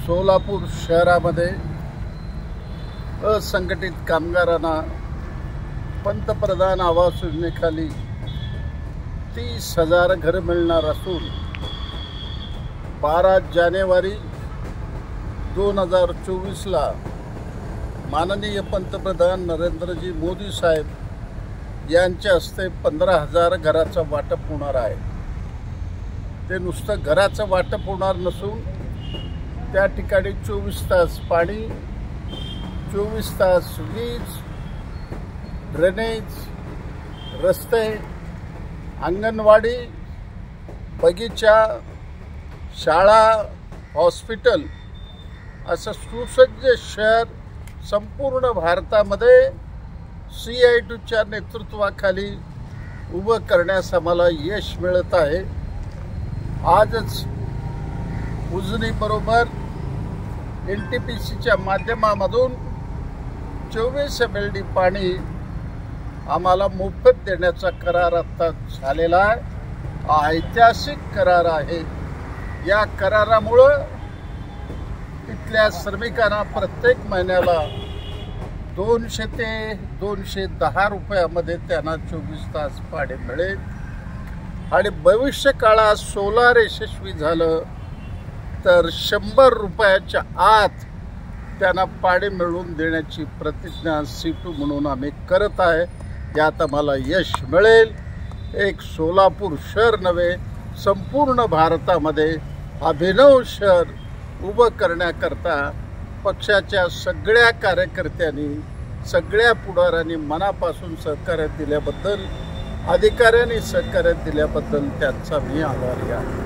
सोलापूर शहरामध्ये असंघटित कामगारांना पंतप्रधान आवास योजनेखाली 30,000 घर मिळणार असून 12 जानेवारी 2024ला माननीय पंतप्रधान नरेंद्रजी मोदी साहेब यांच्या हस्ते 15,000 घराचं वाटप होणार आहे। ते नुसतं घराचं वाटप होणार नसून त्या ठिकाणी 24 तास पाणी, 24 तास वीज, ड्रेनेज, रस्ते, अंगणवाडी, बगीचा, शाळा, हॉस्पिटल असं सुसज्ज शहर संपूर्ण भारतामध्ये CITUच्या नेतृत्वाखाली उभं करण्यास आम्हाला यश मिळत आहे। आजच उजनी बरोबर NTPCच्या माध्यमामधून 24 MLD पाणी आम्हाला मोफत देण्याचा करार आता झालेला आहे। हा ऐतिहासिक करार आहे। या करारामुळे इथल्या श्रमिकांना प्रत्येक महिन्याला 200 ते 210 रुपयामध्ये त्यांना 24 तास पाणी मिळेल आणि भविष्य काळात सोलार यशस्वी झालं तर 100 रुपयाच्या आत त्यांना पाणी मिळवून देण्याची प्रतिज्ञा CITU म्हणून आम्ही करत आहे। यात आम्हाला यश मिळेल। एक सोलापूर शहर नव्हे, संपूर्ण भारतामध्ये अभिनव शहर उभं करण्याकरता पक्षाच्या सगळ्या कार्यकर्त्यांनी, सगळ्या पुढाऱ्यांनी मनापासून सहकार्य दिल्याबद्दल, अधिकाऱ्यांनी सहकार्य दिल्याबद्दल त्यांचा मी आभारी आहे।